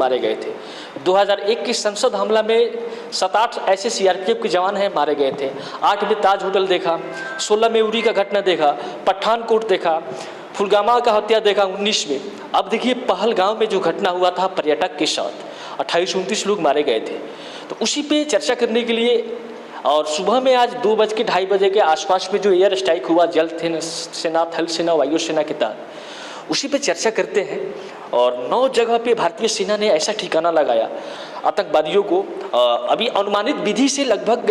मारे गए थे। 2001 के संसद हमला में 7-8 ऐसे सीआरपीएफ के जवान हैं मारे गए थे। 8 में ताज होटल देखा, 16 में उरी का घटना देखा, पठानकोट देखा, फुलगामा का हत्या देखा 19 में। अब देखिए पहलगाम में जो घटना हुआ था पर्यटक के साथ, 28-29 लोग मारे गए थे। तो उसी पे चर्चा करने के लिए और सुबह में आज 2:02 बजे के आसपास में जो एयर स्ट्राइक हुआ जल सेना, थल सेना, वायु सेना के तहत, उसी पे चर्चा करते हैं। और 9 जगह पे भारतीय सेना ने ऐसा ठिकाना लगाया आतंकवादियों को। अभी अनुमानित विधि से लगभग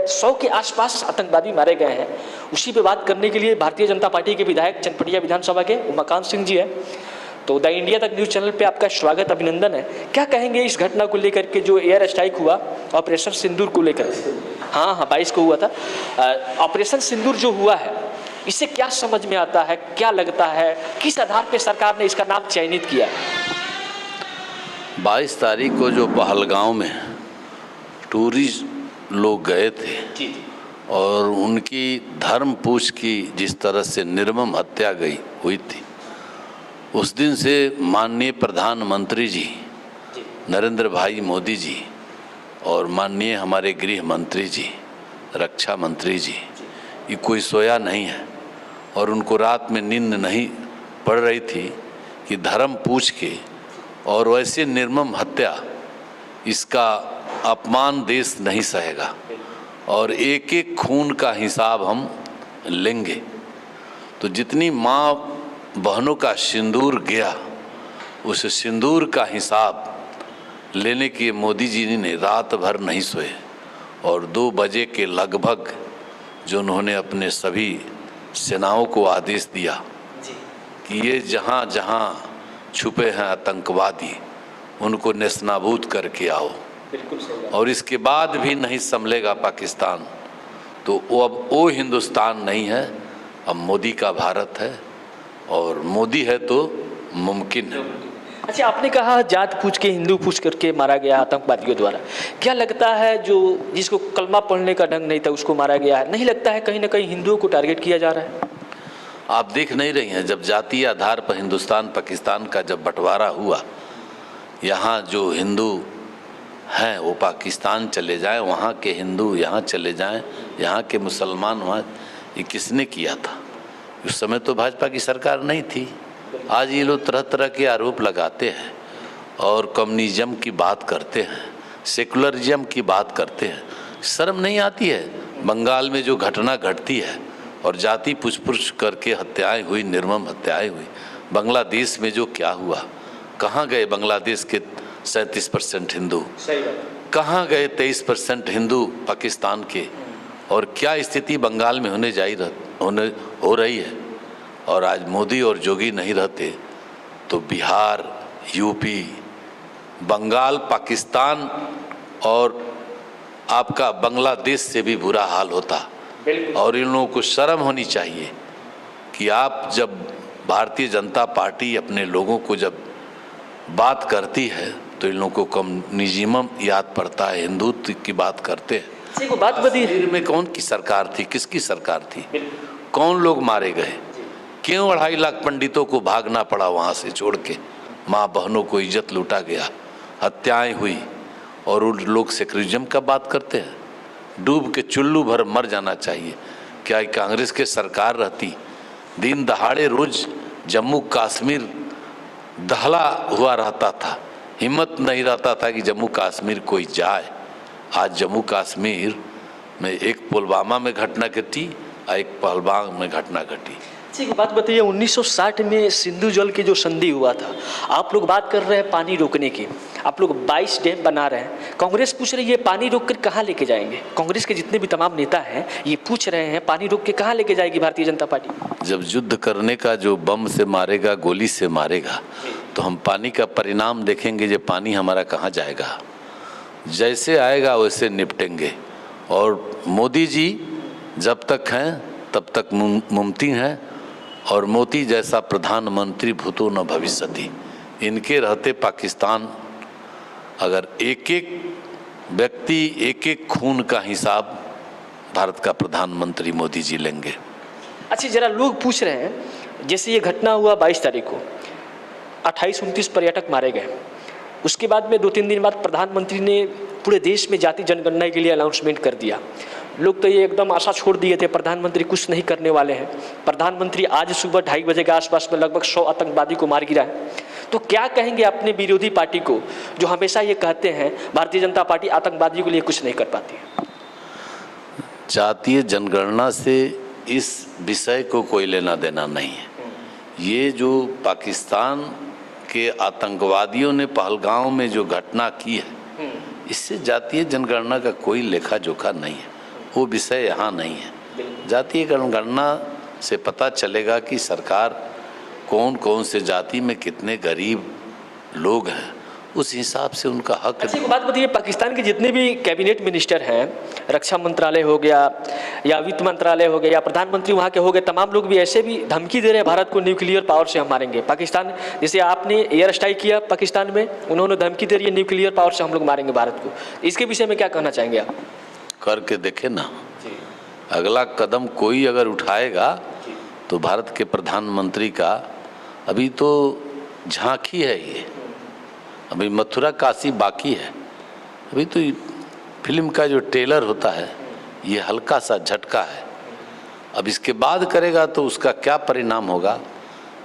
100 के आसपास आतंकवादी मारे गए हैं। उसी पे बात करने के लिए भारतीय जनता पार्टी के विधायक चनपटिया विधानसभा के उमाकांत सिंह जी हैं। तो द इंडिया तक न्यूज़ चैनल पे आपका स्वागत, अभिनंदन है। क्या कहेंगे इस घटना को लेकर के जो एयर स्ट्राइक हुआ ऑपरेशन सिंदूर को लेकर? हाँ 22 को हुआ था ऑपरेशन सिंदूर जो हुआ है, इससे क्या समझ में आता है, क्या लगता है, किस आधार पे सरकार ने इसका नाम चयनित किया? 22 तारीख को जो पहलगांव में टूरिस्ट लोग गए थे जी। और उनकी धर्म पूछ की जिस तरह से निर्मम हत्या हुई थी, उस दिन से माननीय प्रधानमंत्री जी नरेंद्र भाई मोदी जी और माननीय हमारे गृह मंत्री जी, रक्षा मंत्री जी, ये कोई सोया नहीं है और उनको रात में नींद नहीं पड़ रही थी कि धर्म पूछ के और वैसे निर्मम हत्या, इसका अपमान देश नहीं सहेगा और एक एक खून का हिसाब हम लेंगे। तो जितनी माँ बहनों का सिंदूर गया, उस सिंदूर का हिसाब लेने के मोदी जी ने रात भर नहीं सोए और 2 बजे के लगभग जो उन्होंने अपने सभी सेनाओं को आदेश दिया कि ये जहाँ जहाँ छुपे हैं आतंकवादी, उनको नेस्तनाबूद करके आओ। और इसके बाद भी नहीं संभलेगा पाकिस्तान, तो वो हिंदुस्तान नहीं है, अब मोदी का भारत है और मोदी है तो मुमकिन है। अच्छा, आपने कहा जात पूछ के, हिंदू पूछ करके मारा गया आतंकवादियों द्वारा। क्या लगता है जो जिसको कलमा पढ़ने का ढंग नहीं था उसको मारा गया है? नहीं लगता है कहीं ना कहीं हिंदुओं को टारगेट किया जा रहा है? आप देख नहीं रही हैं, जब जातीय आधार पर हिंदुस्तान पाकिस्तान का जब बंटवारा हुआ, यहाँ जो हिंदू हैं वो पाकिस्तान चले जाएं, वहाँ के हिंदू यहाँ चले जाएं, यहाँ के मुसलमान वहाँ, ये किसने किया था? उस समय तो भाजपा की सरकार नहीं थी। आज ये लोग तरह तरह के आरोप लगाते हैं और कम्युनिज्म की बात करते हैं, सेकुलरिज्म की बात करते हैं। शर्म नहीं आती है? बंगाल में जो घटना घटती है और जाति पुछ करके हत्याएं हुई, निर्मम हत्याएं हुई, बांग्लादेश में जो क्या हुआ, कहाँ गए बांग्लादेश के 37% हिंदू, कहाँ गए 23% हिंदू पाकिस्तान के, और क्या स्थिति बंगाल में हो रही है। और आज मोदी और जोगी नहीं रहते तो बिहार, यूपी, बंगाल, पाकिस्तान और आपका बांग्लादेश से भी बुरा हाल होता। और इन लोगों को शर्म होनी चाहिए कि आप जब भारतीय जनता पार्टी अपने लोगों को जब बात करती है तो इन लोगों को कम्युनिज्म याद पड़ता है, हिंदुत्व की बात करते हैं। बात बताइए, में कौन की सरकार थी, किसकी सरकार थी, कौन लोग मारे गए, क्यों 2.5 लाख पंडितों को भागना पड़ा वहाँ से छोड़ के, माँ बहनों को इज्जत लूटा गया, हत्याएं हुई, और उन लोग सेकुलरिज्म का बात करते हैं। डूब के चुल्लू भर मर जाना चाहिए। क्या कांग्रेस के सरकार रहती, दिन दहाड़े रोज जम्मू कश्मीर दहला हुआ रहता था, हिम्मत नहीं रहता था कि जम्मू कश्मीर कोई जाए। आज जम्मू कश्मीर में एक पुलवामा में घटना घटी और एक पहलगाम में घटना घटी। ठीक बात बताइए, 1960 में सिंधु जल की जो संधि हुआ था, आप लोग बात कर रहे हैं पानी रोकने की, आप लोग 22 डैम बना रहे हैं, कांग्रेस पूछ रही है पानी रोक कर कहाँ लेके जाएंगे? कांग्रेस के जितने भी तमाम नेता हैं ये पूछ रहे हैं पानी रोक के कहाँ लेके जाएगी भारतीय जनता पार्टी? जब युद्ध करने का जो बम से मारेगा, गोली से मारेगा, तो हम पानी का परिणाम देखेंगे। जो पानी हमारा कहाँ जाएगा, जैसे आएगा वैसे निपटेंगे। और मोदी जी जब तक हैं तब तक मुमकिन है, और मोदी जैसा प्रधानमंत्री भूतो न भविष्यति। इनके रहते पाकिस्तान, अगर एक एक व्यक्ति, एक एक खून का हिसाब भारत का प्रधानमंत्री मोदी जी लेंगे। अच्छा, जरा लोग पूछ रहे हैं, जैसे ये घटना हुआ 22 तारीख को, 28-29 पर्यटक मारे गए, उसके बाद में 2-3 दिन बाद प्रधानमंत्री ने पूरे देश में जाति जनगणना के लिए अनाउंसमेंट कर दिया। लोग तो ये एकदम आशा छोड़ दिए थे प्रधानमंत्री कुछ नहीं करने वाले हैं। प्रधानमंत्री आज सुबह 2:30 बजे के आसपास में लगभग 100 आतंकवादी को मार गिरा है। तो क्या कहेंगे अपने विरोधी पार्टी को जो हमेशा ये कहते हैं भारतीय जनता पार्टी आतंकवादियों के लिए कुछ नहीं कर पाती है? जातीय जनगणना से इस विषय को कोई लेना देना नहीं है। ये जो पाकिस्तान के आतंकवादियों ने पहलगांव में जो घटना की है, इससे जातीय जनगणना का कोई लेखा जोखा नहीं है, वो विषय यहाँ नहीं है। जातीय जनगणना से पता चलेगा कि सरकार कौन कौन से जाति में कितने गरीब लोग हैं, उस हिसाब से उनका हक। अच्छा, एक बात बताइए, पाकिस्तान के जितने भी कैबिनेट मिनिस्टर हैं, रक्षा मंत्रालय हो गया या वित्त मंत्रालय हो गया या प्रधानमंत्री वहाँ के हो गए, तमाम लोग भी ऐसे भी धमकी दे रहे हैं भारत को न्यूक्लियर पावर से हम मारेंगे। पाकिस्तान जैसे आपने एयर स्ट्राइक किया पाकिस्तान में, उन्होंने धमकी दे रही है न्यूक्लियर पावर से हम लोग मारेंगे भारत को। इसके विषय में क्या कहना चाहेंगे आप? करके देखे ना, अगला कदम कोई अगर उठाएगा तो भारत के प्रधानमंत्री का अभी तो झांकी है, ये अभी मथुरा काशी बाकी है। अभी तो फिल्म का जो ट्रेलर होता है ये हल्का सा झटका है, अब इसके बाद करेगा तो उसका क्या परिणाम होगा।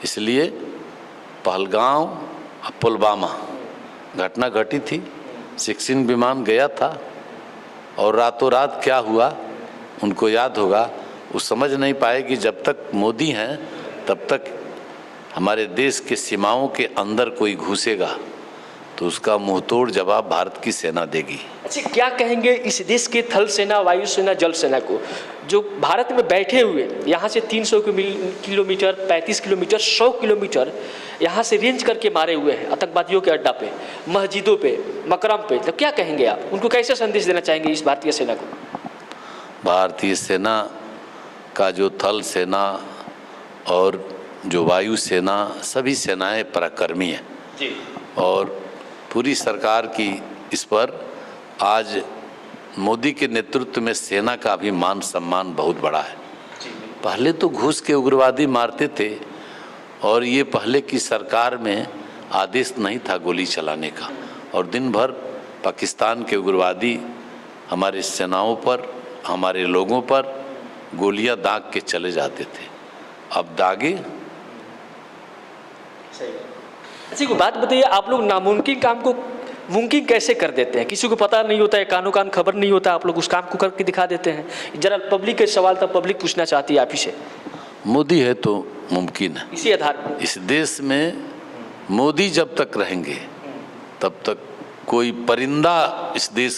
इसलिए पहलगांव और पुलवामा घटना घटी थी, 16 विमान गया था और रातों रात क्या हुआ उनको याद होगा। वो समझ नहीं पाए कि जब तक मोदी हैं तब तक हमारे देश के सीमाओं के अंदर कोई घुसेगा तो उसका मुंहतोड़ जवाब भारत की सेना देगी। अच्छा, क्या कहेंगे इस देश के थल सेना, वायु सेना, जल सेना को जो भारत में बैठे हुए यहाँ से 300 किलोमीटर, 35 किलोमीटर, 100 किलोमीटर यहाँ से रेंज करके मारे हुए हैं आतंकवादियों के अड्डा पे, मस्जिदों पे, मकरम पे, तो क्या कहेंगे आप? उनको कैसे संदेश देना चाहेंगे इस भारतीय सेना को? भारतीय सेना का जो थल सेना और जो वायु सेना, सभी सेनाएं पराक्रमी हैं जी। और पूरी सरकार की इस पर आज मोदी के नेतृत्व में सेना का भी मान सम्मान बहुत बड़ा है। पहले तो घुस के उग्रवादी मारते थे और ये पहले की सरकार में आदेश नहीं था गोली चलाने का, और दिन भर पाकिस्तान के उग्रवादी हमारे सेनाओं पर, हमारे लोगों पर गोलियां दाग के चले जाते थे। अब दागे। अच्छा, को बात बताइए, आप लोग नामुमकिन काम को मुमकिन कैसे कर देते हैं? किसी को पता नहीं होता है, कानो कान खबर नहीं होता, आप लोग उस काम को करके दिखा देते हैं। जरा पब्लिक के सवाल तो पब्लिक पूछना चाहती है आप ही से। मोदी है तो मुमकिन है। इसी आधार पर इस देश में मोदी जब तक रहेंगे तब तक कोई परिंदा इस देश